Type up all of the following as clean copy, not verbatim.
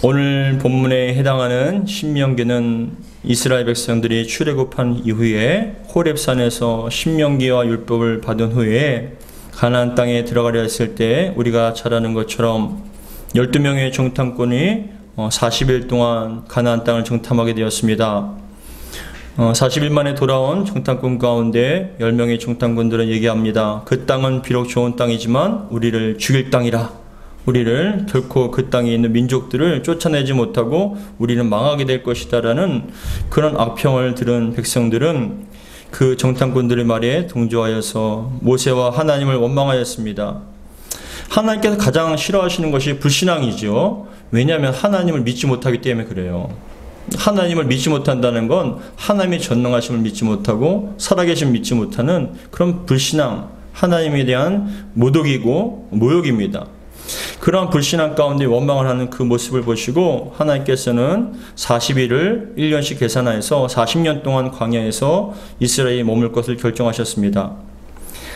오늘 본문에 해당하는 신명기는 이스라엘 백성들이 출애굽한 이후에 호렙산에서 신명기와 율법을 받은 후에 가나안 땅에 들어가려 했을 때 우리가 잘 아는 것처럼 12명의 정탐꾼이 40일 동안 가나안 땅을 정탐하게 되었습니다. 40일 만에 돌아온 정탐꾼 가운데 10명의 정탐꾼들은 얘기합니다. 그 땅은 비록 좋은 땅이지만 우리를 죽일 땅이라. 우리를 결코 그 땅에 있는 민족들을 쫓아내지 못하고 우리는 망하게 될 것이다 라는 그런 악평을 들은 백성들은 그 정탐꾼들의 말에 동조하여서 모세와 하나님을 원망하였습니다. 하나님께서 가장 싫어하시는 것이 불신앙이죠. 왜냐하면 하나님을 믿지 못하기 때문에 그래요. 하나님을 믿지 못한다는 건 하나님의 전능하심을 믿지 못하고 살아계심을 믿지 못하는 그런 불신앙, 하나님에 대한 모독이고 모욕입니다. 그러한 불신앙 가운데 원망을 하는 그 모습을 보시고 하나님께서는 40일을 1년씩 계산하여서 40년 동안 광야에서 이스라엘이 머물 것을 결정하셨습니다.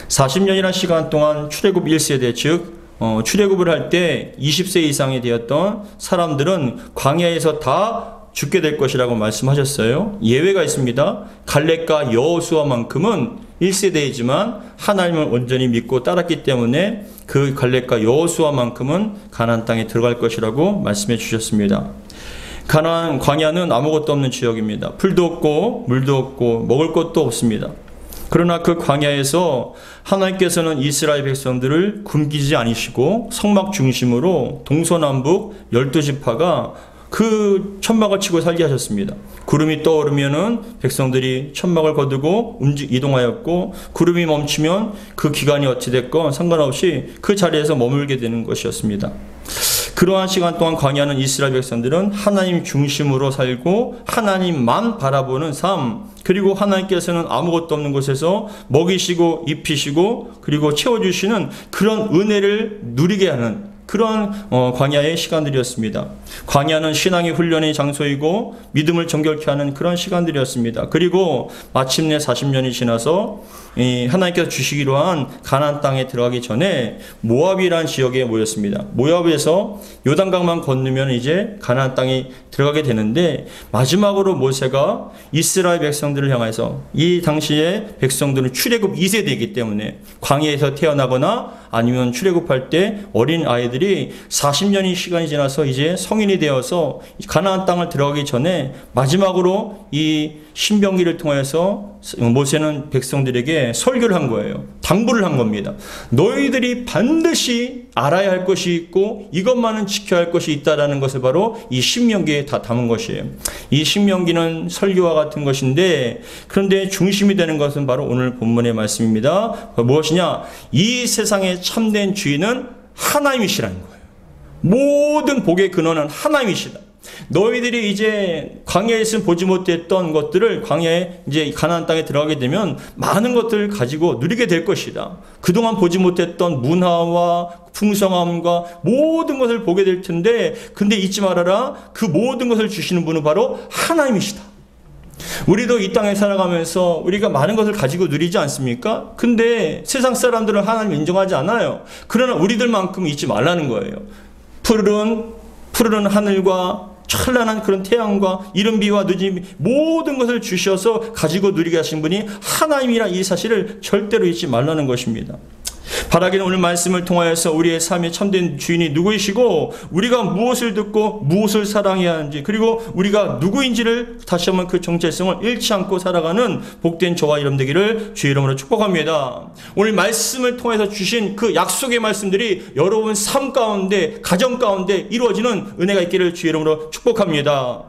40년이라는 시간 동안 출애굽 1세대 즉 출애굽을 할 때 20세 이상이 되었던 사람들은 광야에서 다 죽게 될 것이라고 말씀하셨어요. 예외가 있습니다. 갈렙과 여호수아만큼은 1세대이지만 하나님을 온전히 믿고 따랐기 때문에 그 갈렙과 여호수아만큼은 가나안 땅에 들어갈 것이라고 말씀해 주셨습니다. 가나안 광야는 아무것도 없는 지역입니다. 풀도 없고 물도 없고 먹을 것도 없습니다. 그러나 그 광야에서 하나님께서는 이스라엘 백성들을 굶기지 않으시고 성막 중심으로 동서남북 12지파가 그 천막을 치고 살게 하셨습니다. 구름이 떠오르면은 백성들이 천막을 거두고 이동하였고 구름이 멈추면 그 기간이 어찌됐건 상관없이 그 자리에서 머물게 되는 것이었습니다. 그러한 시간 동안 광야는 이스라엘 백성들은 하나님 중심으로 살고 하나님만 바라보는 삶, 그리고 하나님께서는 아무것도 없는 곳에서 먹이시고 입히시고 그리고 채워주시는 그런 은혜를 누리게 하는 그런 광야의 시간들이었습니다. 광야는 신앙의 훈련의 장소이고 믿음을 정결케 하는 그런 시간들이었습니다. 그리고 마침내 40년이 지나서 하나님께서 주시기로 한 가나안 땅에 들어가기 전에 모압이라는 지역에 모였습니다. 모압에서 요단강만 건너면 이제 가나안 땅에 들어가게 되는데 마지막으로 모세가 이스라엘 백성들을 향해서 이 당시에 백성들은 출애굽 2세대이기 때문에 광야에서 태어나거나 아니면 출애굽할 때 어린 아이들이 40년이 시간이 지나서 이제 성인이 되어서 가나안 땅을 들어가기 전에 마지막으로 이 신명기를 통해서 모세는 백성들에게 설교를 한 거예요. 당부를 한 겁니다. 너희들이 반드시 알아야 할 것이 있고 이것만은 지켜야 할 것이 있다라는 것을 바로 이 신명기에 다 담은 것이에요. 이 신명기는 설교와 같은 것인데 그런데 중심이 되는 것은 바로 오늘 본문의 말씀입니다. 무엇이냐? 이 세상의 참된 주인은 하나님이시라는 거예요. 모든 복의 근원은 하나님이시다. 너희들이 이제 광야에서 보지 못했던 것들을 광야에 이제 가나안 땅에 들어가게 되면 많은 것들을 가지고 누리게 될 것이다. 그동안 보지 못했던 문화와 풍성함과 모든 것을 보게 될 텐데 근데 잊지 말아라. 그 모든 것을 주시는 분은 바로 하나님이시다. 우리도 이 땅에 살아가면서 우리가 많은 것을 가지고 누리지 않습니까? 근데 세상 사람들은 하나님을 인정하지 않아요. 그러나 우리들만큼 잊지 말라는 거예요. 푸르른 하늘과 찬란한 그런 태양과 이른 비와 늦은 비 모든 것을 주셔서 가지고 누리게 하신 분이 하나님이라 이 사실을 절대로 잊지 말라는 것입니다. 바라기는 오늘 말씀을 통하여서 우리의 삶의 참된 주인이 누구이시고 우리가 무엇을 듣고 무엇을 사랑해야 하는지 그리고 우리가 누구인지를 다시 한번 그 정체성을 잃지 않고 살아가는 복된 저와 여러분 되기를 주의 이름으로 축복합니다. 오늘 말씀을 통해서 주신 그 약속의 말씀들이 여러분 삶 가운데 가정 가운데 이루어지는 은혜가 있기를 주의 이름으로 축복합니다.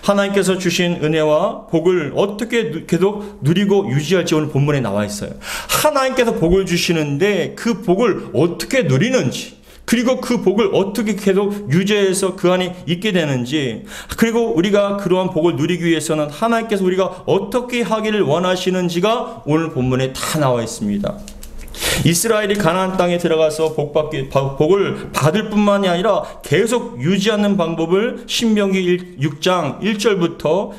하나님께서 주신 은혜와 복을 어떻게 계속 누리고 유지할지 오늘 본문에 나와 있어요. 하나님께서 복을 주시는데 그 복을 어떻게 누리는지 그리고 그 복을 어떻게 계속 유지해서 그 안에 있게 되는지 그리고 우리가 그러한 복을 누리기 위해서는 하나님께서 우리가 어떻게 하기를 원하시는지가 오늘 본문에 다 나와 있습니다. 이스라엘이 가나안 땅에 들어가서 복을 받을 뿐만이 아니라 계속 유지하는 방법을 신명기 6장 1절부터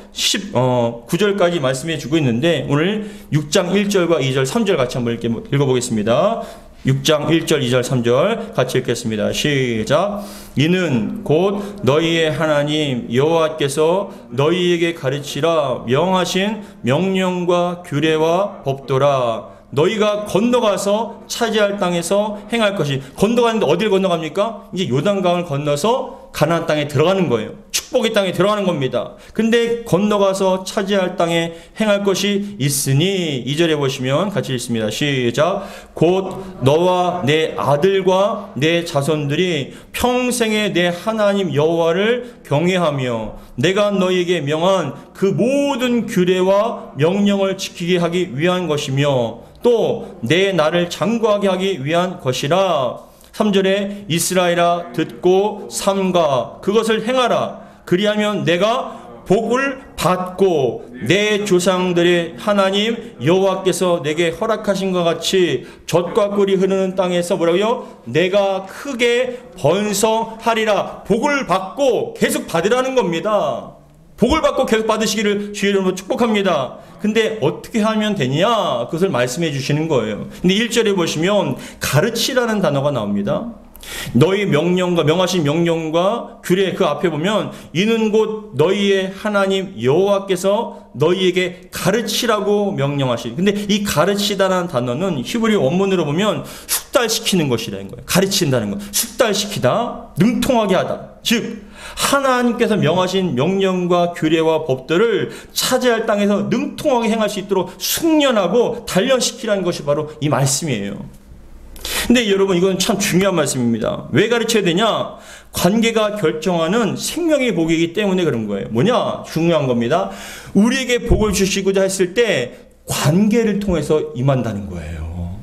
9절까지 말씀해 주고 있는데 오늘 6장 1절과 2절 3절 같이 한번 읽어보겠습니다. 6장 1절, 2절, 3절 같이 읽겠습니다. 시작. 이는 곧 너희의 하나님 여호와께서 너희에게 가르치라 명하신 명령과 규례와 법도라. 너희가 건너가서 차지할 땅에서 행할 것이. 건너가는데 어딜 건너갑니까? 이제 요단강을 건너서 가나안 땅에 들어가는 거예요. 축복의 땅에 들어가는 겁니다. 근데 건너가서 차지할 땅에 행할 것이 있으니 2절에 보시면 같이 읽습니다. 시작. 곧 너와 내 아들과 내 자손들이 평생에 내 하나님 여호와를 경외하며 내가 너희에게 명한 그 모든 규례와 명령을 지키게 하기 위한 것이며 또 내 나를 장구하게 하기 위한 것이라. 3절에 이스라엘아 듣고 삼가 그것을 행하라. 그리하면 내가 복을 받고 내 조상들의 하나님 여호와께서 내게 허락하신 것 같이 젖과 꿀이 흐르는 땅에서 뭐라고요? 내가 크게 번성하리라. 복을 받고 계속 받으라는 겁니다. 복을 받고 계속 받으시기를 주의 이름으로 축복합니다. 근데 어떻게 하면 되냐? 그것을 말씀해 주시는 거예요. 근데 1절에 보시면 가르치라는 단어가 나옵니다. 너희 명령과 명하신 명령과 규례 그 앞에 보면 이는 곧 너희의 하나님 여호와께서 너희에게 가르치라고 명령하시. 근데 이 가르치다라는 단어는 히브리 원문으로 보면 숙달시키는 것이라는 거예요. 가르친다는 거. 숙달시키다, 능통하게 하다. 즉 하나님께서 명하신 명령과 규례와 법들을 차지할 땅에서 능통하게 행할 수 있도록 숙련하고 단련시키라는 것이 바로 이 말씀이에요. 근데 여러분 이건 참 중요한 말씀입니다. 왜 가르쳐야 되냐? 관계가 결정하는 생명의 복이기 때문에 그런 거예요. 뭐냐? 중요한 겁니다. 우리에게 복을 주시고자 했을 때 관계를 통해서 임한다는 거예요.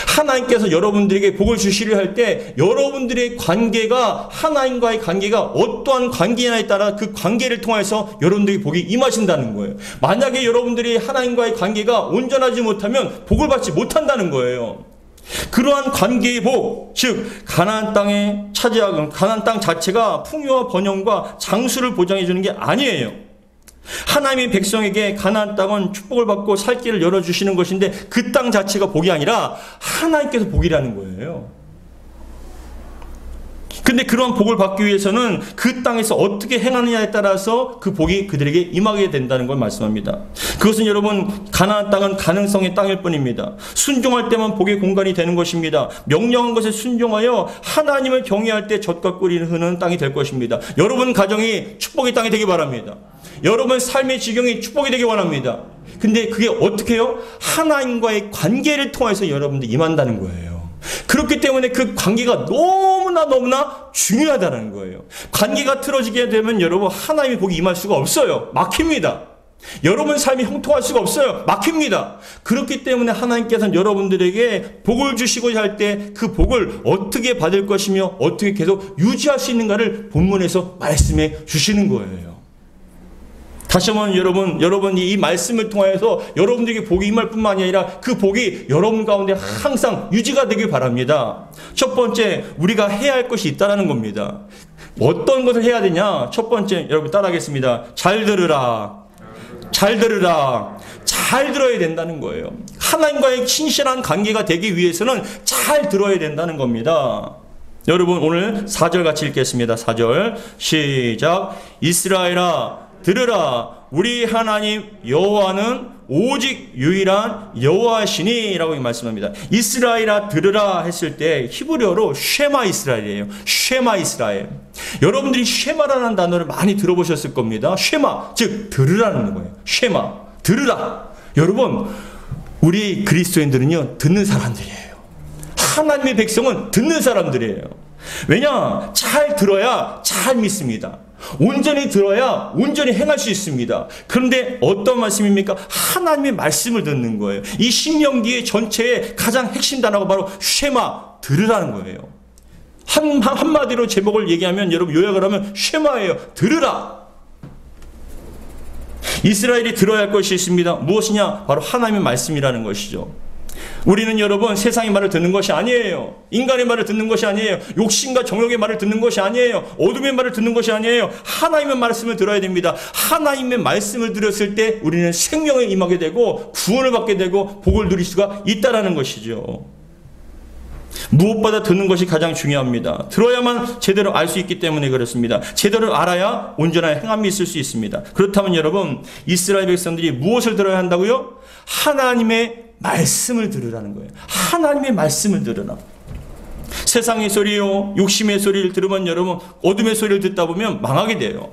하나님께서 여러분들에게 복을 주시려 할 때 여러분들의 관계가 하나님과의 관계가 어떠한 관계냐에 따라 그 관계를 통해서 여러분들에게 복이 임하신다는 거예요. 만약에 여러분들이 하나님과의 관계가 온전하지 못하면 복을 받지 못한다는 거예요. 그러한 관계의 복, 즉 가나안 땅에 차지하는 가나안 땅 자체가 풍요와 번영과 장수를 보장해 주는 게 아니에요. 하나님의 백성에게 가나안 땅은 축복을 받고 살 길을 열어주시는 것인데 그 땅 자체가 복이 아니라 하나님께서 복이라는 거예요. 근데 그러한 복을 받기 위해서는 그 땅에서 어떻게 행하느냐에 따라서 그 복이 그들에게 임하게 된다는 걸 말씀합니다. 그것은 여러분 가나안 땅은 가능성의 땅일 뿐입니다. 순종할 때만 복의 공간이 되는 것입니다. 명령한 것에 순종하여 하나님을 경외할 때 젖과 꿀이 흐르는 땅이 될 것입니다. 여러분 가정이 축복의 땅이 되기 바랍니다. 여러분 삶의 지경이 축복이 되기 원합니다. 근데 그게 어떻게 해요? 하나님과의 관계를 통해서 여러분들 임한다는 거예요. 그렇기 때문에 그 관계가 너무나 중요하다는 거예요. 관계가 틀어지게 되면 여러분 하나님의 복이 임할 수가 없어요. 막힙니다. 여러분 삶이 형통할 수가 없어요. 막힙니다. 그렇기 때문에 하나님께서는 여러분들에게 복을 주시고자 할 때 그 복을 어떻게 받을 것이며 어떻게 계속 유지할 수 있는가를 본문에서 말씀해 주시는 거예요. 다시 한번 여러분이 이 말씀을 통해서 여러분들에게 복이 임할 뿐만이 아니라 그 복이 여러분 가운데 항상 유지가 되길 바랍니다. 첫 번째, 우리가 해야 할 것이 있다는 겁니다. 어떤 것을 해야 되냐? 첫 번째, 여러분 따라하겠습니다. 잘 들으라. 잘 들으라. 잘 들어야 된다는 거예요. 하나님과의 신실한 관계가 되기 위해서는 잘 들어야 된다는 겁니다. 여러분 오늘 4절 같이 읽겠습니다. 4절 시작. 이스라엘아 들으라. 우리 하나님 여호와는 오직 유일한 여호와시니 라고 말씀합니다. 이스라엘아 들으라 했을 때 히브리어로 쉐마 이스라엘이에요. 쉐마 이스라엘. 여러분들이 쉐마라는 단어를 많이 들어보셨을 겁니다. 쉐마 즉 들으라는 거예요. 쉐마 들으라. 여러분 우리 그리스도인들은요 듣는 사람들이에요. 하나님의 백성은 듣는 사람들이에요. 왜냐? 잘 들어야 잘 믿습니다. 온전히 들어야 온전히 행할 수 있습니다. 그런데 어떤 말씀입니까? 하나님의 말씀을 듣는 거예요. 이 신명기의 전체의 가장 핵심 단어가 바로 쉐마, 들으라는 거예요. 한마디로 제목을 얘기하면 여러분 요약을 하면 쉐마예요. 들으라. 이스라엘이 들어야 할 것이 있습니다. 무엇이냐? 바로 하나님의 말씀이라는 것이죠. 우리는 여러분 세상의 말을 듣는 것이 아니에요. 인간의 말을 듣는 것이 아니에요. 욕심과 정욕의 말을 듣는 것이 아니에요. 어둠의 말을 듣는 것이 아니에요. 하나님의 말씀을 들어야 됩니다. 하나님의 말씀을 들었을 때 우리는 생명에 임하게 되고 구원을 받게 되고 복을 누릴 수가 있다라는 것이죠. 무엇보다 듣는 것이 가장 중요합니다. 들어야만 제대로 알 수 있기 때문에 그렇습니다. 제대로 알아야 온전한 행함이 있을 수 있습니다. 그렇다면 여러분, 이스라엘 백성들이 무엇을 들어야 한다고요? 하나님의 말씀을 들으라는 거예요. 하나님의 말씀을 들으라. 세상의 소리요, 욕심의 소리를 들으면 여러분, 어둠의 소리를 듣다 보면 망하게 돼요.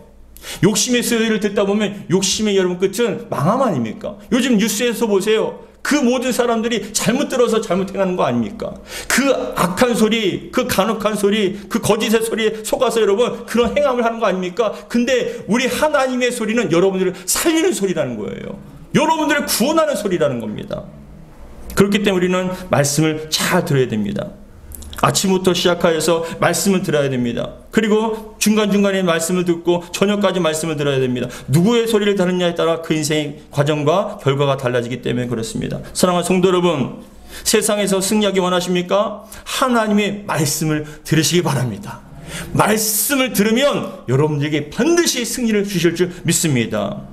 욕심의 소리를 듣다 보면 욕심의 여러분 끝은 망함 아닙니까? 요즘 뉴스에서 보세요. 그 모든 사람들이 잘못 들어서 잘못 행하는 거 아닙니까? 그 악한 소리, 그 간혹한 소리, 그 거짓의 소리에 속아서 여러분 그런 행함을 하는 거 아닙니까? 근데 우리 하나님의 소리는 여러분들을 살리는 소리라는 거예요. 여러분들을 구원하는 소리라는 겁니다. 그렇기 때문에 우리는 말씀을 잘 들어야 됩니다. 아침부터 시작하여서 말씀을 들어야 됩니다. 그리고 중간중간에 말씀을 듣고 저녁까지 말씀을 들어야 됩니다. 누구의 소리를 듣느냐에 따라 그 인생의 과정과 결과가 달라지기 때문에 그렇습니다. 사랑하는 성도 여러분, 세상에서 승리하기 원하십니까? 하나님의 말씀을 들으시기 바랍니다. 말씀을 들으면 여러분들에게 반드시 승리를 주실 줄 믿습니다.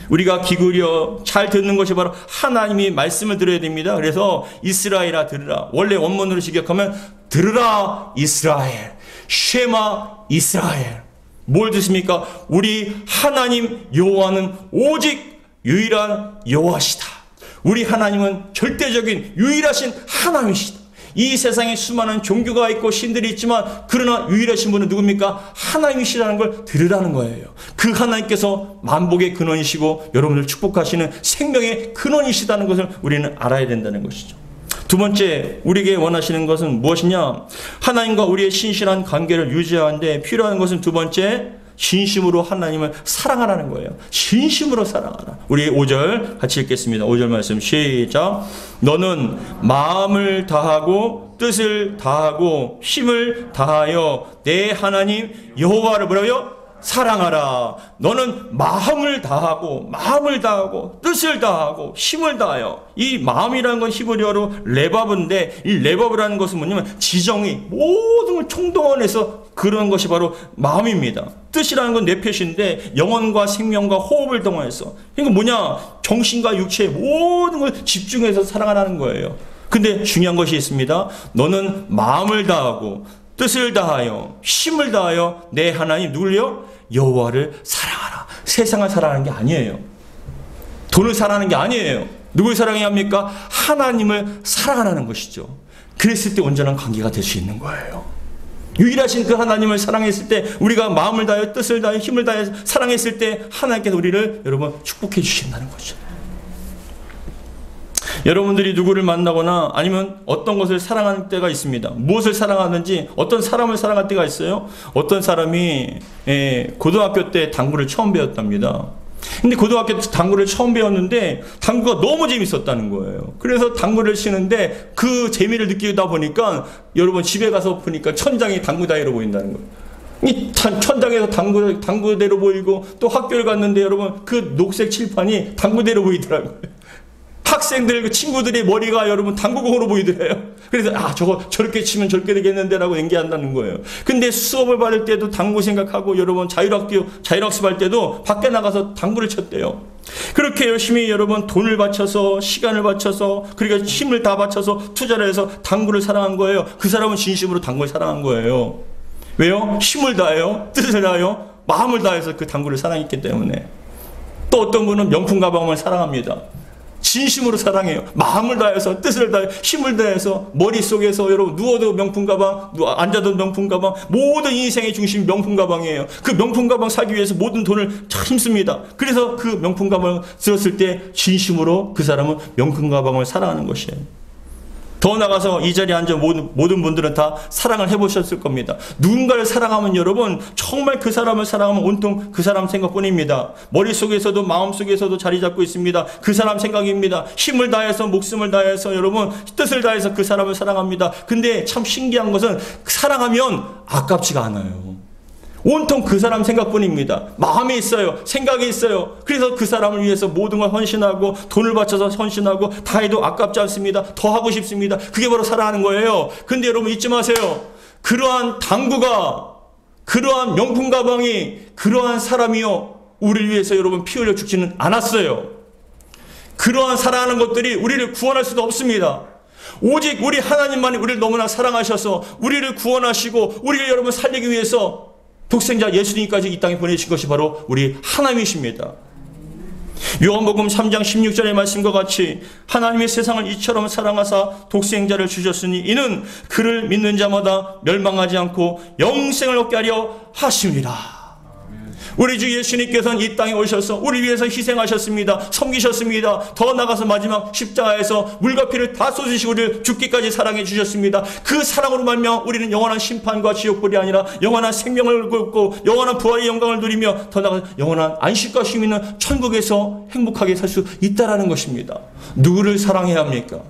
우리가 기울여 잘 듣는 것이 바로 하나님이 말씀을 들어야 됩니다. 그래서 이스라엘아 들으라. 원래 원문으로 직역하면 들으라 이스라엘, 쉐마 이스라엘. 뭘 듣습니까? 우리 하나님 여호와는 오직 유일한 여호와시다. 우리 하나님은 절대적인 유일하신 하나님이시다. 이 세상에 수많은 종교가 있고 신들이 있지만 그러나 유일하신 분은 누굽니까? 하나님이시라는 걸 들으라는 거예요. 그 하나님께서 만복의 근원이시고 여러분을 축복하시는 생명의 근원이시다는 것을 우리는 알아야 된다는 것이죠. 두 번째, 우리에게 원하시는 것은 무엇이냐? 하나님과 우리의 신실한 관계를 유지하는데 필요한 것은 두 번째, 진심으로 하나님을 사랑하라는 거예요. 진심으로 사랑하라. 우리 5절 같이 읽겠습니다. 5절 말씀 시작. 너는 마음을 다하고 뜻을 다하고 힘을 다하여 내 하나님 여호와를 뭐라고요? 사랑하라. 너는 마음을 다하고 뜻을 다하고 힘을 다하여. 이 마음이라는 건 히브리어로 레바브인데 이 레바브라는 것은 뭐냐면 지정이 모든 걸 총동원해서 그런 것이 바로 마음입니다. 뜻이라는 건 뇌표시인데 영혼과 생명과 호흡을 동원해서. 그러니까 뭐냐? 정신과 육체의 모든 걸 집중해서 사랑하라는 거예요. 근데 중요한 것이 있습니다. 너는 마음을 다하고 뜻을 다하여 힘을 다하여 내 하나님 누굴요? 여호와를 사랑하라. 세상을 사랑하는 게 아니에요. 돈을 사랑하는 게 아니에요. 누굴 사랑해야 합니까? 하나님을 사랑하라는 것이죠. 그랬을 때 온전한 관계가 될 수 있는 거예요. 유일하신 그 하나님을 사랑했을 때, 우리가 마음을 다하여 뜻을 다하여 힘을 다하여 사랑했을 때 하나님께서 우리를 여러분 축복해 주신다는 거죠. 여러분들이 누구를 만나거나 아니면 어떤 것을 사랑하는 때가 있습니다. 무엇을 사랑하는지, 어떤 사람을 사랑할 때가 있어요. 어떤 사람이 고등학교 때 당구를 처음 배웠답니다. 근데 고등학교 때 당구를 처음 배웠는데 당구가 너무 재밌었다는 거예요. 그래서 당구를 치는데 그 재미를 느끼다 보니까 여러분 집에 가서 보니까 천장이 당구다이로 보인다는 거예요. 이 천장에서 당구대로 보이고, 또 학교를 갔는데 여러분 그 녹색 칠판이 당구대로 보이더라고요. 학생들, 그 친구들의 머리가 여러분 당구공으로 보이더래요. 그래서 저거 저렇게 치면 저렇게 되겠는데라고 연기한다는 거예요. 근데 수업을 받을 때도 당구 생각하고 여러분 자율학습할 때도 밖에 나가서 당구를 쳤대요. 그렇게 열심히 여러분 돈을 바쳐서 시간을 바쳐서 그러니까 힘을 다 바쳐서 투자를 해서 당구를 사랑한 거예요. 그 사람은 진심으로 당구를 사랑한 거예요. 왜요? 힘을 다해요, 뜻을 다해요, 마음을 다해서 그 당구를 사랑했기 때문에. 또 어떤 분은 명품 가방을 사랑합니다. 진심으로 사랑해요. 마음을 다해서, 뜻을 다해, 힘을 다해서, 머릿속에서 여러분 누워도 명품 가방, 앉아도 명품 가방, 모든 인생의 중심이 명품 가방이에요. 그 명품 가방 사기 위해서 모든 돈을 참 힘씁니다. 그래서 그 명품 가방을 들었을 때 진심으로 그 사람은 명품 가방을 사랑하는 것이에요. 더 나가서 이 자리에 앉은 모든 분들은 다 사랑을 해보셨을 겁니다. 누군가를 사랑하면 여러분 정말 그 사람을 사랑하면 온통 그 사람 생각뿐입니다. 머릿속에서도 마음속에서도 자리 잡고 있습니다. 그 사람 생각입니다. 힘을 다해서, 목숨을 다해서, 여러분 뜻을 다해서 그 사람을 사랑합니다. 근데 참 신기한 것은 사랑하면 아깝지가 않아요. 온통 그 사람 생각뿐입니다. 마음이 있어요. 생각이 있어요. 그래서 그 사람을 위해서 모든 걸 헌신하고 돈을 바쳐서 헌신하고 다 해도 아깝지 않습니다. 더 하고 싶습니다. 그게 바로 사랑하는 거예요. 근데 여러분 잊지 마세요. 그러한 당구가, 그러한 명품 가방이, 그러한 사람이요 우리를 위해서 여러분 피 흘려 죽지는 않았어요. 그러한 사랑하는 것들이 우리를 구원할 수도 없습니다. 오직 우리 하나님만이 우리를 너무나 사랑하셔서 우리를 구원하시고 우리를 여러분 살리기 위해서 독생자 예수님까지 이 땅에 보내신 것이 바로 우리 하나님이십니다. 요한복음 3장 16절의 말씀과 같이 하나님의 세상을 이처럼 사랑하사 독생자를 주셨으니 이는 그를 믿는 자마다 멸망하지 않고 영생을 얻게 하려 하심이라. 우리 주 예수님께서는 이 땅에 오셔서 우리 위해서 희생하셨습니다. 섬기셨습니다. 더 나아가서 마지막 십자가에서 물과 피를 다 쏟으시고 우리를 죽기까지 사랑해 주셨습니다. 그 사랑으로 말미암아 우리는 영원한 심판과 지옥불이 아니라 영원한 생명을 얻고 영원한 부활의 영광을 누리며 더 나아가서 영원한 안식과 쉼 있는 천국에서 행복하게 살 수 있다라는 것입니다. 누구를 사랑해야 합니까?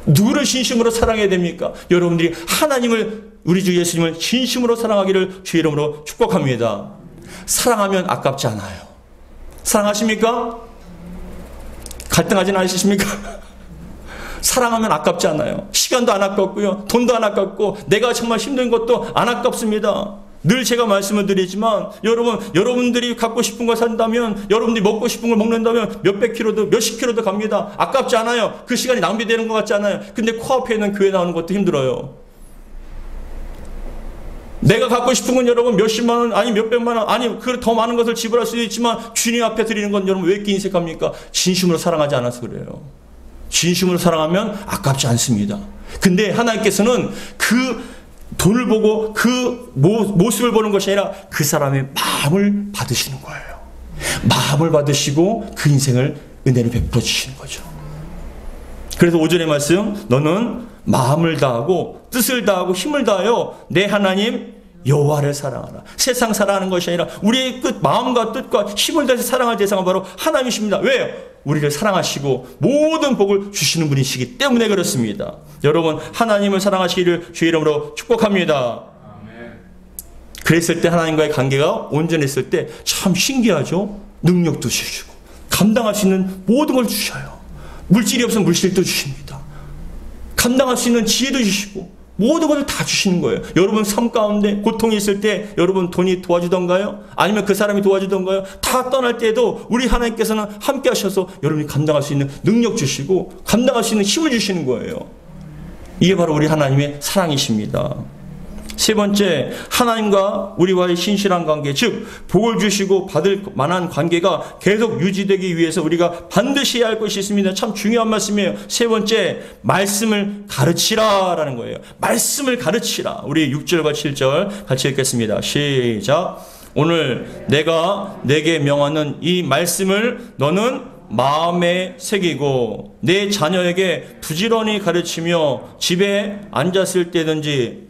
누구를 진심으로 사랑해야 됩니까? 여러분들이 하나님을, 우리 주 예수님을 진심으로 사랑하기를 주의 이름으로 축복합니다. 사랑하면 아깝지 않아요. 사랑하십니까? 갈등하지는 않으십니까? 사랑하면 아깝지 않아요. 시간도 안 아깝고요. 돈도 안 아깝고 내가 정말 힘든 것도 안 아깝습니다. 늘 제가 말씀을 드리지만 여러분들이 갖고 싶은 걸 산다면, 여러분들이 먹고 싶은 걸 먹는다면 몇백 킬로도 몇십 킬로도 갑니다. 아깝지 않아요. 그 시간이 낭비되는 것 같지 않아요. 근데 코앞에 있는 교회 나오는 것도 힘들어요. 내가 갖고 싶은 건 여러분 몇십만 원, 아니 몇백만 원, 아니 그 더 많은 것을 지불할 수도 있지만 주님 앞에 드리는 건 여러분 왜 이렇게 인색합니까? 진심으로 사랑하지 않아서 그래요. 진심으로 사랑하면 아깝지 않습니다. 근데 하나님께서는 그 돈을 보고 그 모습을 보는 것이 아니라 그 사람의 마음을 받으시는 거예요. 마음을 받으시고 그 인생을 은혜를 베풀어 주시는 거죠. 그래서 5절의 말씀, 너는 마음을 다하고 뜻을 다하고 힘을 다하여 내 하나님 여호와를 사랑하라. 세상 사랑하는 것이 아니라 우리의 마음과 뜻과 힘을 다해서 사랑할 대상은 바로 하나님이십니다. 왜요? 우리를 사랑하시고 모든 복을 주시는 분이시기 때문에 그렇습니다. 여러분, 하나님을 사랑하시기를 주의 이름으로 축복합니다. 그랬을 때 하나님과의 관계가 온전했을 때 참 신기하죠. 능력도 주시고 감당할 수 있는 모든 걸 주셔요. 물질이 없으면 물질도 주십니다. 감당할 수 있는 지혜도 주시고 모든 것을 다 주시는 거예요. 여러분 삶 가운데 고통이 있을 때 여러분 돈이 도와주던가요? 아니면 그 사람이 도와주던가요? 다 떠날 때에도 우리 하나님께서는 함께 하셔서 여러분이 감당할 수 있는 능력 주시고 감당할 수 있는 힘을 주시는 거예요. 이게 바로 우리 하나님의 사랑이십니다. 세 번째, 하나님과 우리와의 신실한 관계, 즉 복을 주시고 받을 만한 관계가 계속 유지되기 위해서 우리가 반드시 해야 할 것이 있습니다. 참 중요한 말씀이에요. 세 번째, 말씀을 가르치라라는 거예요. 말씀을 가르치라. 우리 6절과 7절 같이 읽겠습니다. 시작. 오늘 내가 내게 명하는 이 말씀을 너는 마음에 새기고 내 자녀에게 부지런히 가르치며 집에 앉았을 때든지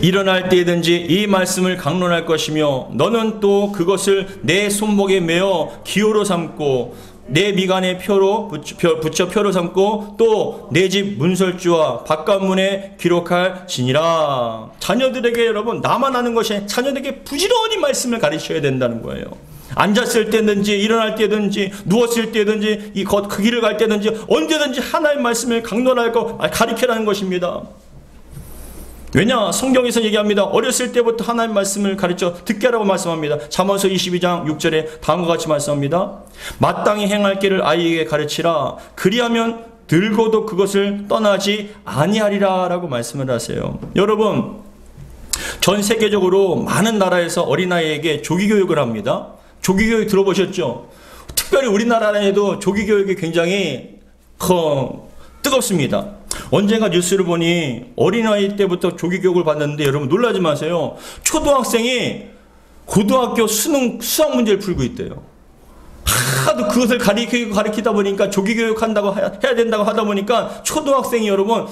일어날 때든지 이 말씀을 강론할 것이며 너는 또 그것을 내 손목에 메어 기호로 삼고 내 미간에 붙여 표로 삼고 또 내 집 문설주와 바깥문에 기록할지니라. 자녀들에게 여러분 나만 아는 것이 아니라 자녀들에게 부지런히 말씀을 가르쳐야 된다는 거예요. 앉았을 때든지 일어날 때든지 누웠을 때든지 그 길을 갈 때든지 언제든지 하나님의 말씀을 강론할 거 가르치라는 것입니다. 왜냐? 성경에서 얘기합니다. 어렸을 때부터 하나님 말씀을 가르쳐 듣게 하라고 말씀합니다. 잠언서 22장 6절에 다음과 같이 말씀합니다. 마땅히 행할 길을 아이에게 가르치라. 그리하면 늙어도 그것을 떠나지 아니하리라 라고 말씀을 하세요. 여러분, 전 세계적으로 많은 나라에서 어린아이에게 조기교육을 합니다. 조기교육 들어보셨죠? 특별히 우리나라에도 조기교육이 굉장히 뜨겁습니다. 언젠가 뉴스를 보니 어린아이 때부터 조기교육을 받는데 여러분 놀라지 마세요. 초등학생이 고등학교 수학 문제를 풀고 있대요. 하도 그것을 가리키다 보니까 조기교육 해야 된다고 하다 보니까 초등학생이 여러분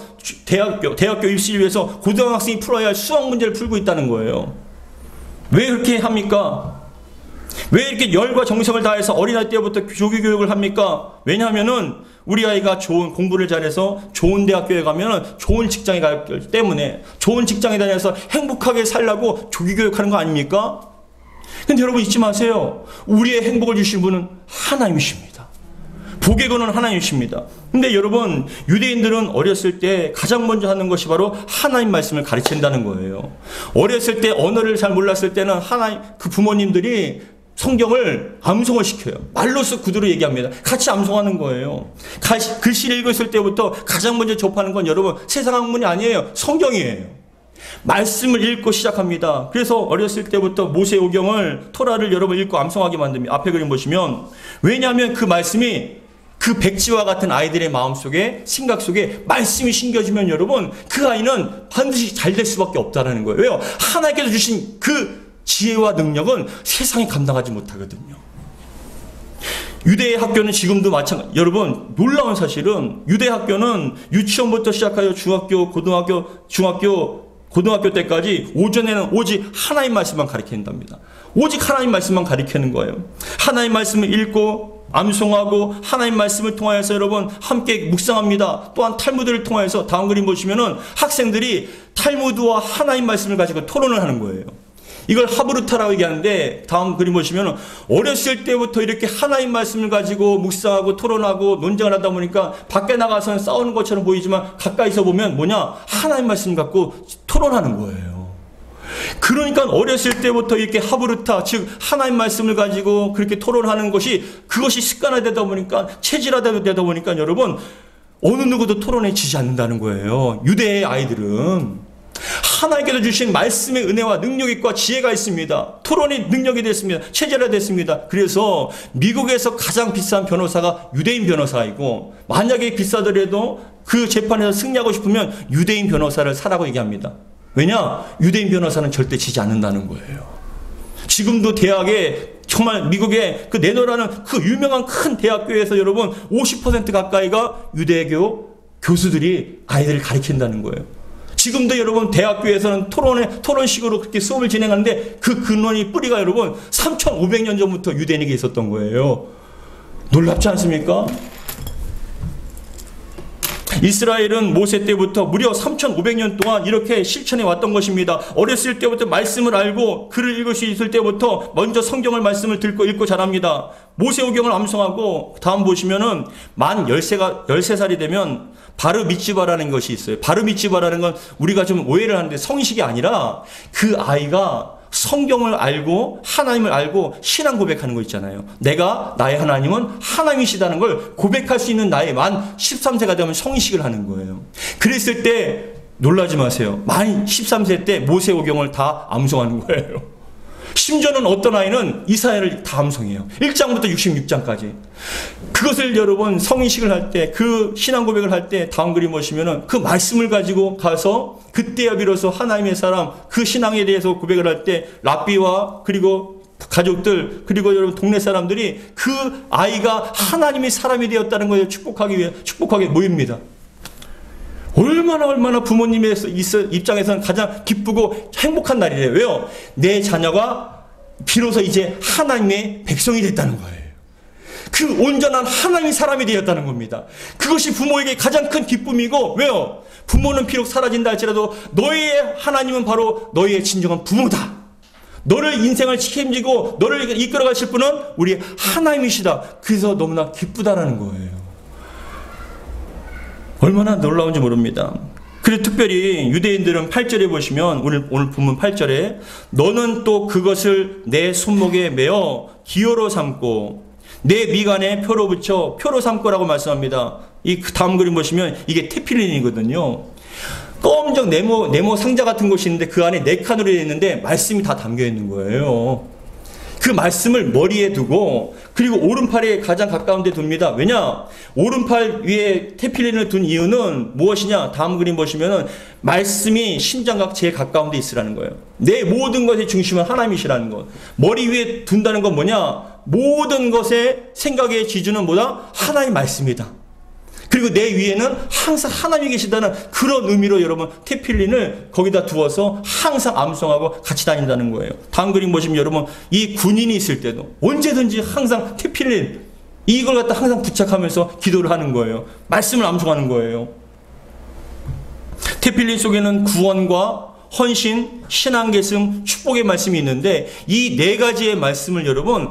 대학교 입시를 위해서 고등학생이 풀어야 할 수학 문제를 풀고 있다는 거예요. 왜 그렇게 합니까? 왜 이렇게 열과 정성을 다해서 어린아이 때부터 조기교육을 합니까? 왜냐하면은 우리 아이가 좋은 공부를 잘해서 좋은 대학교에 가면은 좋은 직장에 가기 때문에 좋은 직장에 다녀서 행복하게 살라고 조기교육하는 거 아닙니까? 근데 여러분 잊지 마세요. 우리의 행복을 주신 분은 하나님이십니다. 복의 근원은 하나님이십니다. 근데 여러분 유대인들은 어렸을 때 가장 먼저 하는 것이 바로 하나님 말씀을 가르친다는 거예요. 어렸을 때 언어를 잘 몰랐을 때는 그 부모님들이 성경을 암송을 시켜요. 말로써 그대로 얘기합니다. 같이 암송하는 거예요. 글씨를 읽었을 때부터 가장 먼저 접하는 건 여러분 세상 학문이 아니에요. 성경이에요. 말씀을 읽고 시작합니다. 그래서 어렸을 때부터 모세오경을 토라를 여러분 읽고 암송하게 만듭니다. 앞에 그림 보시면 왜냐하면 그 말씀이 그 백지와 같은 아이들의 마음속에 생각 속에 말씀이 심겨지면 여러분 그 아이는 반드시 잘 될 수밖에 없다는 거예요. 왜요? 하나님께서 주신 그 지혜와 능력은 세상이 감당하지 못하거든요. 유대의 학교는 지금도 마찬가지. 여러분 놀라운 사실은 유대 학교는 유치원부터 시작하여 중학교, 고등학교 때까지 오전에는 오직 하나님 말씀만 가르친답니다. 오직 하나님 말씀만 가르치는 거예요. 하나님 말씀을 읽고 암송하고 하나님 말씀을 통하여서 여러분 함께 묵상합니다. 또한 탈무드를 통하여서 다음 그림 보시면은 학생들이 탈무드와 하나님 말씀을 가지고 토론을 하는 거예요. 이걸 하브루타라고 얘기하는데 다음 그림 보시면 어렸을 때부터 이렇게 하나님 말씀을 가지고 묵상하고 토론하고 논쟁을 하다 보니까 밖에 나가서는 싸우는 것처럼 보이지만 가까이서 보면 뭐냐? 하나님 말씀 갖고 토론하는 거예요. 그러니까 어렸을 때부터 이렇게 하브루타 즉 하나님 말씀을 가지고 그렇게 토론하는 것이 그것이 습관화되다 보니까 체질화되다 보니까 여러분 어느 누구도 토론에 지지 않는다는 거예요. 유대의 아이들은 하나님께서 주신 말씀의 은혜와 능력과 지혜가 있습니다. 토론의 능력이 됐습니다. 체제가 됐습니다. 그래서 미국에서 가장 비싼 변호사가 유대인 변호사이고 만약에 비싸더라도 그 재판에서 승리하고 싶으면 유대인 변호사를 사라고 얘기합니다. 왜냐? 유대인 변호사는 절대 지지 않는다는 거예요. 지금도 대학에 정말 미국의 그 내노라는 그 유명한 큰 대학교에서 여러분 50% 가까이가 유대교 교수들이 아이들을 가르친다는 거예요. 지금도 여러분 대학교에서는 토론식으로 그렇게 수업을 진행하는데 그 근원이 뿌리가 여러분 3,500년 전부터 유대인에게 있었던 거예요. 놀랍지 않습니까? 이스라엘은 모세 때부터 무려 3,500년 동안 이렇게 실천해 왔던 것입니다. 어렸을 때부터 말씀을 알고 글을 읽을 수 있을 때부터 먼저 성경을 말씀을 읽고 자랍니다. 모세오경을 암송하고 다음 보시면은 만 13살이 되면 바르미츠바라는 것이 있어요. 바르미츠바라는 건 우리가 좀 오해를 하는데 성식이 아니라 그 아이가 성경을 알고 하나님을 알고 신앙 고백하는 거 있잖아요. 내가 나의 하나님은 하나님이시다는 걸 고백할 수 있는 나이 만 13세가 되면 성인식을 하는 거예요. 그랬을 때 놀라지 마세요. 만 13세 때 모세오경을 다 암송하는 거예요. 심지어는 어떤 아이는 이사야를 다 암송해요. 1장부터 66장까지. 그것을 여러분 성인식을 할 때 그 신앙 고백을 할 때 다음 그림 보시면은 그 말씀을 가지고 가서 그때야 비로소 하나님의 사람 그 신앙에 대해서 고백을 할 때 랍비와 그리고 가족들 그리고 여러분 동네 사람들이 그 아이가 하나님의 사람이 되었다는 것을 축복하게 모입니다. 얼마나 부모님의 입장에서는 가장 기쁘고 행복한 날이래요. 왜요? 내 자녀가 비로소 이제 하나님의 백성이 됐다는 거예요. 그 온전한 하나님의 사람이 되었다는 겁니다. 그것이 부모에게 가장 큰 기쁨이고 왜요? 부모는 비록 사라진다 할지라도 너희의 하나님은 바로 너희의 진정한 부모다. 너를 인생을 책임지고 너를 이끌어 가실 분은 우리 하나님이시다. 그래서 너무나 기쁘다라는 거예요. 얼마나 놀라운지 모릅니다. 그리고 특별히 유대인들은 8절에 보시면 오늘 본문 8절에 너는 또 그것을 내 손목에 매어 기호로 삼고 내 미간에 표로 붙여 표로 삼고라고 말씀합니다. 이 다음 그림 보시면 이게 테필린이거든요. 검정 네모 상자 같은 것이 있는데 그 안에 4칸으로 되어 있는데 말씀이 다 담겨 있는 거예요. 그 말씀을 머리에 두고 그리고 오른팔에 가장 가까운 데 둡니다. 왜냐? 오른팔 위에 테필린을 둔 이유는 무엇이냐? 다음 그림 보시면은 말씀이 심장과 제일 가까운 데 있으라는 거예요. 내 모든 것의 중심은 하나님이시라는 것. 머리 위에 둔다는 건 뭐냐? 모든 것의 생각의 지주는 뭐다? 하나님 말씀이다. 그리고 내 위에는 항상 하나님이 계시다는 그런 의미로 여러분 테필린을 거기다 두어서 항상 암송하고 같이 다닌다는 거예요. 다음 그림 보시면 여러분 이 군인이 있을 때도 언제든지 항상 테필린 이걸 갖다 항상 부착하면서 기도를 하는 거예요. 말씀을 암송하는 거예요. 테필린 속에는 구원과 헌신, 신앙계승, 축복의 말씀이 있는데 이 4가지의 말씀을 여러분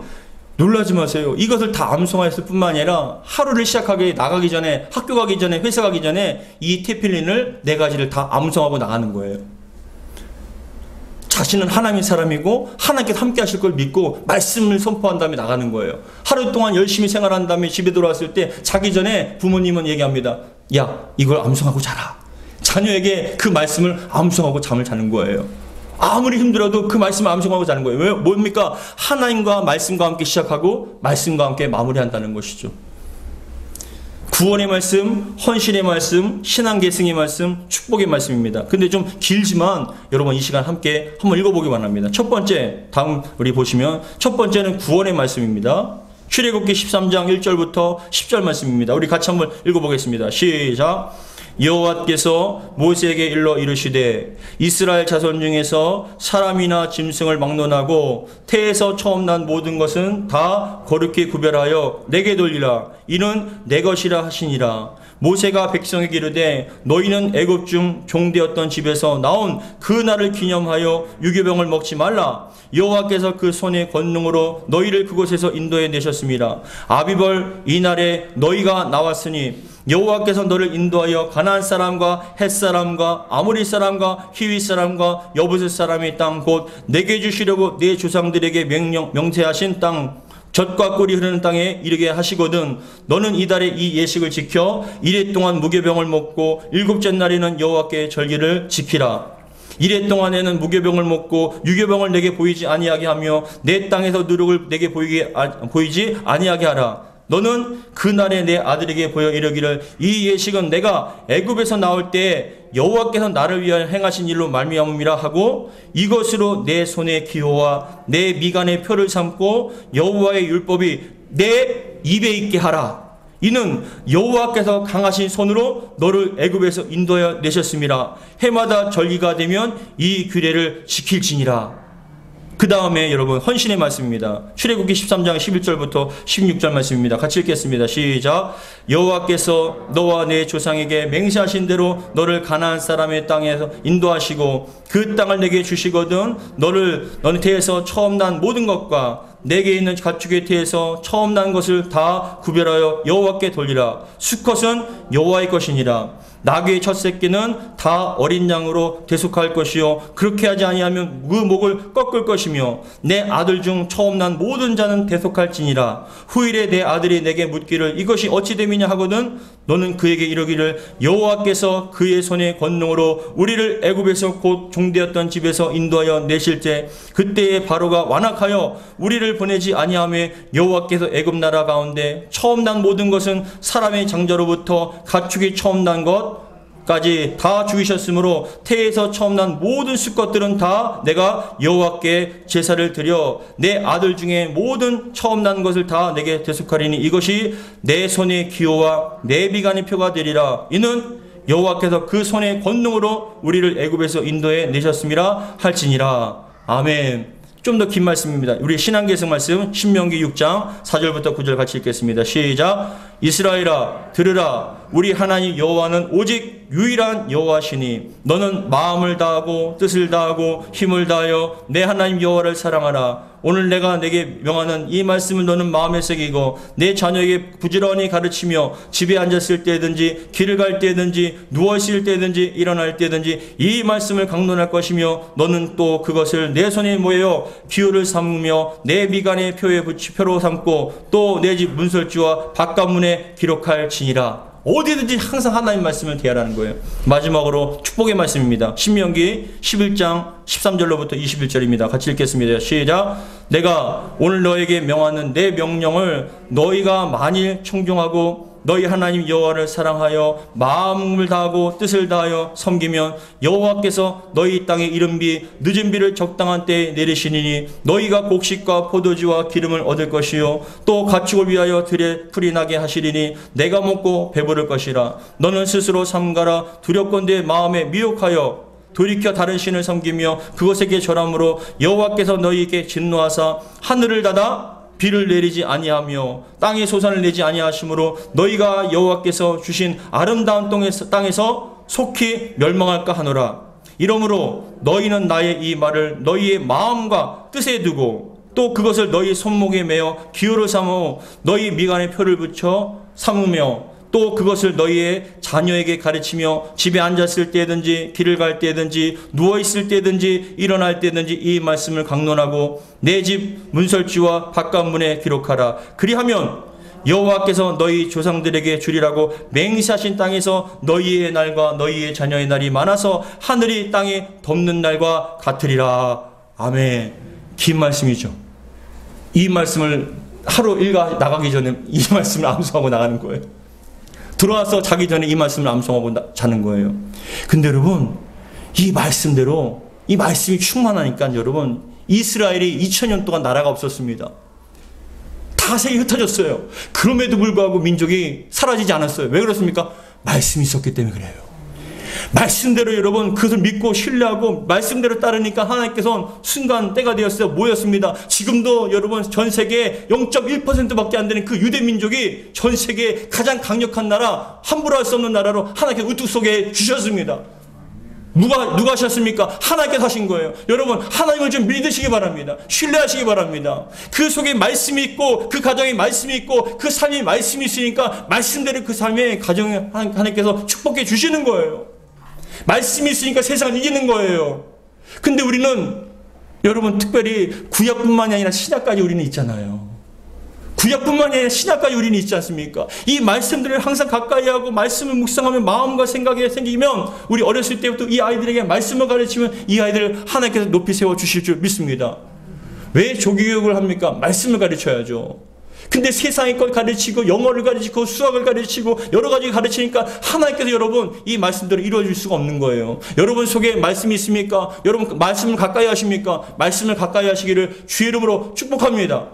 놀라지 마세요. 이것을 다 암송했을 뿐만 아니라 하루를 시작하기 나가기 전에 학교 가기 전에 회사 가기 전에 이 테필린을 4가지를 다 암송하고 나가는 거예요. 자신은 하나님의 사람이고 하나님께서 함께 하실 걸 믿고 말씀을 선포한 다음에 나가는 거예요. 하루 동안 열심히 생활한 다음에 집에 돌아왔을 때 자기 전에 부모님은 얘기합니다. 야, 이걸 암송하고 자라. 자녀에게 그 말씀을 암송하고 잠을 자는 거예요. 아무리 힘들어도 그 말씀을 암송하고 자는 거예요. 왜? 뭡니까? 하나님과 말씀과 함께 시작하고 말씀과 함께 마무리한다는 것이죠. 구원의 말씀, 헌신의 말씀, 신앙계승의 말씀, 축복의 말씀입니다. 근데 좀 길지만 여러분 이 시간 함께 한번 읽어보기 바랍니다. 첫 번째, 다음 우리 보시면 첫 번째는 구원의 말씀입니다. 출애굽기 13장 1절부터 10절 말씀입니다. 우리 같이 한번 읽어보겠습니다. 시작. 여호와께서 모세에게 일러 이르시되 이스라엘 자손 중에서 사람이나 짐승을 막론하고 태에서 처음 난 모든 것은 다 거룩히 구별하여 내게 돌리라. 이는 내 것이라 하시니라. 모세가 백성에게 이르되 너희는 애굽 중 종되었던 집에서 나온 그 날을 기념하여 유교병을 먹지 말라. 여호와께서 그 손의 권능으로 너희를 그곳에서 인도해 내셨습니다. 아비벌 이날에 너희가 나왔으니 여호와께서 너를 인도하여 가나안 사람과 헷 사람과 아모리 사람과 히위 사람과 여부스 사람의 땅 곧 내게 주시려고 내 조상들에게 명세하신 땅 젖과 꿀이 흐르는 땅에 이르게 하시거든 너는 이달에 이 예식을 지켜 이래 동안 무교병을 먹고 일곱째 날에는 여호와께 절기를 지키라. 이래 동안에는 무교병을 먹고 유교병을 내게 보이지 아니하게 하며 내 땅에서 누룩을 내게 보이지 아니하게 하라. 너는 그날에 내 아들에게 보여 이르기를 이 예식은 내가 애굽에서 나올 때에 여호와께서 나를 위하여 행하신 일로 말미암음이라 하고 이것으로 내 손의 기호와 내 미간의 표를 삼고 여호와의 율법이 내 입에 있게 하라. 이는 여호와께서 강하신 손으로 너를 애굽에서 인도하여 내셨음이라. 해마다 절기가 되면 이 규례를 지킬지니라. 그 다음에 여러분 헌신의 말씀입니다. 출애굽기 13장 11절부터 16절 말씀입니다. 같이 읽겠습니다. 시작. 여호와께서 너와 내 조상에게 맹세하신 대로 너를 가나안 사람의 땅에서 인도하시고 그 땅을 내게 주시거든 너는 태에서 처음 난 모든 것과 내게 있는 가축의 태에서 처음 난 것을 다 구별하여 여호와께 돌리라. 수컷은 여호와의 것이니라. 나귀의 첫 새끼는 다 어린 양으로 대속할 것이요 그렇게 하지 아니하면 그 목을 꺾을 것이며 내 아들 중 처음 난 모든 자는 대속할지니라. 후일에 내 아들이 내게 묻기를 이것이 어찌 됨이냐 하거든 너는 그에게 이르기를 여호와께서 그의 손의 권능으로 우리를 애굽에서 곧 종되었던 집에서 인도하여 내실 때 그때에 바로가 완악하여 우리를 보내지 아니하며 여호와께서 애굽 나라 가운데 처음 난 모든 것은 사람의 장자로부터 가축이 처음 난 것까지 다 죽이셨으므로 태에서 처음 난 모든 수컷들은 다 내가 여호와께 제사를 드려 내 아들 중에 모든 처음 난 것을 다 내게 대속하리니 이것이 내 손의 기호와 내 미간의 표가 되리라. 이는 여호와께서 그 손의 권능으로 우리를 애굽에서 인도해 내셨음이라 할지니라. 아멘. 좀 더 긴 말씀입니다. 우리 신앙계승 말씀 신명기 6장 4절부터 9절 같이 읽겠습니다. 시작. 이스라엘아 들으라. 우리 하나님 여호와는 오직 유일한 여호와시니 너는 마음을 다하고 뜻을 다하고 힘을 다하여 내 하나님 여호와를 사랑하라. 오늘 내가 내게 명하는 이 말씀을 너는 마음에 새기고 내 자녀에게 부지런히 가르치며 집에 앉았을 때든지 길을 갈 때든지 누워있을 때든지 일어날 때든지 이 말씀을 강론할 것이며 너는 또 그것을 내 손에 모여 기호를 삼으며 내 미간의 표로 삼고 또 내 집 문설주와 바깥문에 기록할지니라. 어디든지 항상 하나님 말씀을 대하라는 거예요. 마지막으로 축복의 말씀입니다. 신명기 11장 13절로부터 21절입니다. 같이 읽겠습니다. 시작. 내가 오늘 너에게 명하는 내 명령을 너희가 만일 청종하고 너희 하나님 여호와를 사랑하여 마음을 다하고 뜻을 다하여 섬기면 여호와께서 너희 땅에 이른 비 늦은 비를 적당한 때에 내리시니 너희가 곡식과 포도주와 기름을 얻을 것이요 또 가축을 위하여 들에 풀이 나게 하시리니 내가 먹고 배부를 것이라. 너는 스스로 삼가라. 두렵건대 마음에 미혹하여 돌이켜 다른 신을 섬기며 그것에게 절함으로 여호와께서 너희에게 진노하사 하늘을 닫아 비를 내리지 아니하며 땅에 소산을 내지 아니하시므로 너희가 여호와께서 주신 아름다운 땅에서 속히 멸망할까 하노라. 이러므로 너희는 나의 이 말을 너희의 마음과 뜻에 두고 또 그것을 너희 손목에 매어 기호를 삼어 너희 미간에 표를 붙여 삼으며 또 그것을 너희의 자녀에게 가르치며 집에 앉았을 때든지 길을 갈 때든지 누워있을 때든지 일어날 때든지 이 말씀을 강론하고 내 집 문설주와 바깥문에 기록하라. 그리하면 여호와께서 너희 조상들에게 주리라고 맹세하신 땅에서 너희의 날과 너희의 자녀의 날이 많아서 하늘이 땅에 덮는 날과 같으리라. 아멘. 긴 말씀이죠. 이 말씀을 하루 일과 나가기 전에 이 말씀을 암송하고 나가는 거예요. 들어와서 자기 전에 이 말씀을 암송하고 자는 거예요. 근데 여러분, 이 말씀대로 이 말씀이 충만하니까 여러분, 이스라엘이 2000년 동안 나라가 없었습니다. 다 세계 흩어졌어요. 그럼에도 불구하고 민족이 사라지지 않았어요. 왜 그렇습니까? 말씀이 있었기 때문에 그래요. 말씀대로 여러분 그것을 믿고 신뢰하고 말씀대로 따르니까 하나님께서 순간 때가 되었어요. 모였습니다. 지금도 여러분 전 세계 0.1%밖에 안 되는 그 유대 민족이 전 세계 가장 강력한 나라, 함부로 할 수 없는 나라로 하나님께서 우뚝 속에 주셨습니다. 누가 하셨습니까? 하나님께서 하신 거예요. 여러분, 하나님을 좀 믿으시기 바랍니다. 신뢰하시기 바랍니다. 그 속에 말씀이 있고, 그 가정에 말씀이 있고, 그 삶에 말씀이 있으니까, 말씀대로 그 삶에 가정에 하나님께서 축복해 주시는 거예요. 말씀이 있으니까 세상을 이기는 거예요. 근데 우리는, 여러분, 특별히 구약뿐만이 아니라 신약까지 우리는 있잖아요. 구약뿐만이 아니라 신약까지 우리는 있지 않습니까? 이 말씀들을 항상 가까이 하고 말씀을 묵상하면 마음과 생각이 생기면 우리 어렸을 때부터 이 아이들에게 말씀을 가르치면 이 아이들을 하나님께서 높이 세워주실 줄 믿습니다. 왜 조기교육을 합니까? 말씀을 가르쳐야죠. 근데 세상의 걸 가르치고 영어를 가르치고 수학을 가르치고 여러 가지 가르치니까 하나님께서 여러분 이 말씀대로 이루어질 수가 없는 거예요. 여러분 속에 말씀이 있습니까? 여러분 말씀을 가까이 하십니까? 말씀을 가까이 하시기를 주의 이름으로 축복합니다.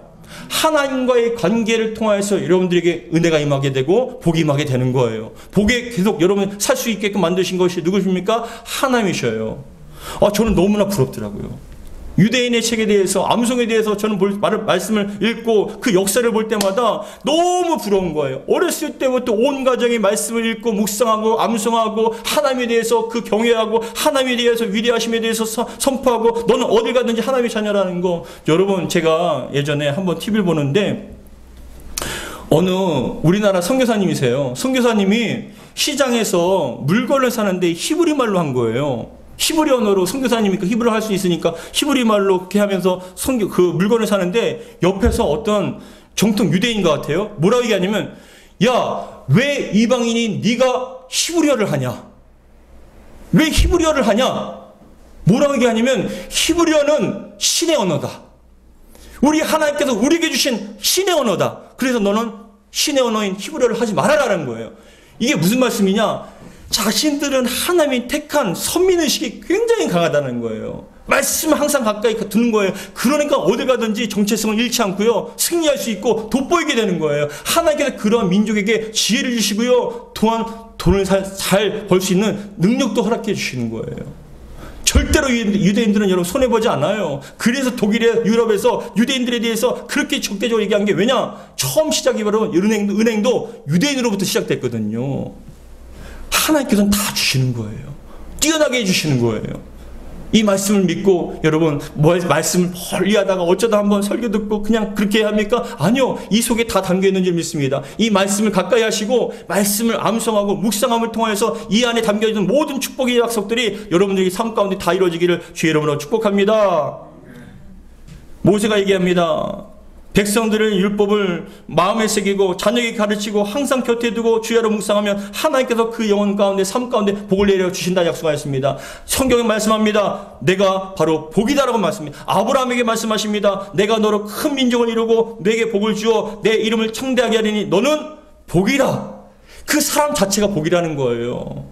하나님과의 관계를 통해서 여러분들에게 은혜가 임하게 되고 복이 임하게 되는 거예요. 복에 계속 여러분 살 수 있게끔 만드신 것이 누구십니까? 하나님이셔요. 저는 너무나 부럽더라고요. 유대인의 책에 대해서 암송에 대해서 저는 말씀을 읽고 그 역사를 볼 때마다 너무 부러운 거예요. 어렸을 때부터 온 가정이 말씀을 읽고 묵상하고 암송하고 하나님에 대해서 그 경외하고 하나님에 대해서 위대하심에 대해서 선포하고 너는 어딜 가든지 하나님의 자녀라는 거. 여러분 제가 예전에 한번 TV를 보는데 어느 우리나라 선교사님이세요. 선교사님이 시장에서 물건을 사는데 히브리 말로 한 거예요. 히브리 언어로 선교사님이니까 히브리어 할 수 있으니까 히브리 말로 이렇게 하면서 그 물건을 사는데 옆에서 어떤 정통 유대인 것 같아요. 뭐라고 얘기하냐면 야, 왜 이방인이 네가 히브리어를 하냐? 왜 히브리어를 하냐? 뭐라고 얘기하냐면 히브리어는 신의 언어다. 우리 하나님께서 우리에게 주신 신의 언어다. 그래서 너는 신의 언어인 히브리어를 하지 말아라는 거예요. 이게 무슨 말씀이냐? 자신들은 하나님이 택한 선민의식이 굉장히 강하다는 거예요. 말씀을 항상 가까이 두는 거예요. 그러니까 어디 가든지 정체성을 잃지 않고요. 승리할 수 있고 돋보이게 되는 거예요. 하나님께서 그런 민족에게 지혜를 주시고요. 또한 돈을 잘 벌 수 있는 능력도 허락해 주시는 거예요. 절대로 유대인들은 여러분 손해보지 않아요. 그래서 독일의 유럽에서 유대인들에 대해서 그렇게 적대적으로 얘기한 게 왜냐? 처음 시작이 바로 은행도 유대인으로부터 시작됐거든요. 하나님께서는 다 주시는 거예요. 뛰어나게 해주시는 거예요. 이 말씀을 믿고 여러분 말씀을 멀리 하다가 어쩌다 한번 설교 듣고 그냥 그렇게 합니까? 아니요. 이 속에 다 담겨있는 줄 믿습니다. 이 말씀을 가까이 하시고 말씀을 암송하고 묵상함을 통해서 이 안에 담겨있는 모든 축복의 약속들이 여러분들의 삶 가운데 다 이루어지기를 주의 이름으로 축복합니다. 모세가 얘기합니다. 백성들은 율법을 마음에 새기고 자녀에게 가르치고 항상 곁에 두고 주야로 묵상하면 하나님께서 그 영혼 가운데 삶 가운데 복을 내려 주신다는 약속하였습니다. 성경에 말씀합니다. 내가 바로 복이다라고 말씀합니다. 아브라함에게 말씀하십니다. 내가 너로 큰 민족을 이루고 내게 복을 주어 내 이름을 창대하게 하리니 너는 복이라. 그 사람 자체가 복이라는 거예요.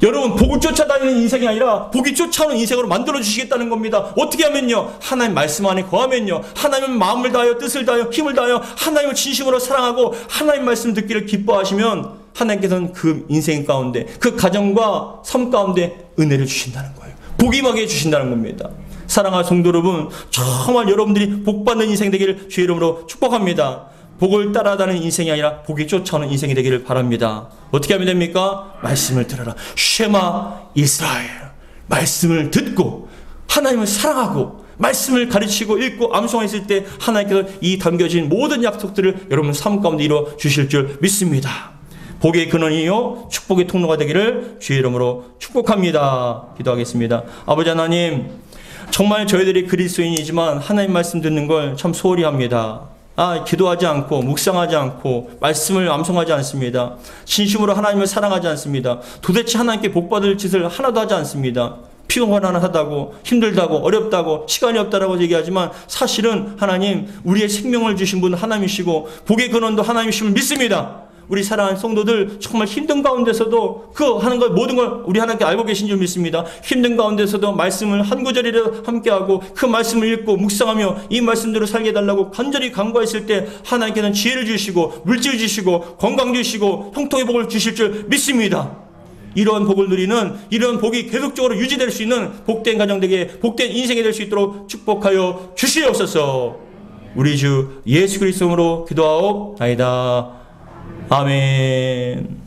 여러분 복을 쫓아다니는 인생이 아니라 복이 쫓아오는 인생으로 만들어주시겠다는 겁니다. 어떻게 하면요? 하나님 말씀 안에 거하면요. 하나님은 마음을 다하여 뜻을 다하여 힘을 다하여 하나님을 진심으로 사랑하고 하나님 말씀 듣기를 기뻐하시면 하나님께서는 그 인생 가운데 그 가정과 삶 가운데 은혜를 주신다는 거예요. 복이 임하게 해주신다는 겁니다. 사랑하는 성도 여러분, 정말 여러분들이 복받는 인생 되기를 주의 이름으로 축복합니다. 복을 따라다니는 인생이 아니라 복이 쫓아오는 인생이 되기를 바랍니다. 어떻게 하면 됩니까? 말씀을 들어라. 쉐마 이스라엘. 말씀을 듣고 하나님을 사랑하고 말씀을 가르치고 읽고 암송했을 때 하나님께서 이 담겨진 모든 약속들을 여러분 삶 가운데 이루어 주실 줄 믿습니다. 복의 근원이요 축복의 통로가 되기를 주의 이름으로 축복합니다. 기도하겠습니다. 아버지 하나님, 정말 저희들이 그리스도인이지만 하나님 말씀 듣는 걸 참 소홀히 합니다. 기도하지 않고 묵상하지 않고 말씀을 암송하지 않습니다. 진심으로 하나님을 사랑하지 않습니다. 도대체 하나님께 복받을 짓을 하나도 하지 않습니다. 피곤하다고 힘들다고 어렵다고 시간이 없다라고 얘기하지만 사실은 하나님, 우리의 생명을 주신 분 하나님이시고 복의 근원도 하나님이심을 믿습니다. 우리 사랑하는 성도들 정말 힘든 가운데서도 그 하는 것 모든 걸 우리 하나님께 알고 계신 줄 믿습니다. 힘든 가운데서도 말씀을 한 구절이라도 함께하고 그 말씀을 읽고 묵상하며 이 말씀대로 살게 해달라고 간절히 간구했을 때 하나님께는 지혜를 주시고 물질 주시고 건강 주시고 형통의 복을 주실 줄 믿습니다. 이러한 복을 누리는, 이러한 복이 계속적으로 유지될 수 있는 복된 가정 되게, 복된 인생이 될 수 있도록 축복하여 주시옵소서. 우리 주 예수 그리스도로 기도하옵나이다. 아멘.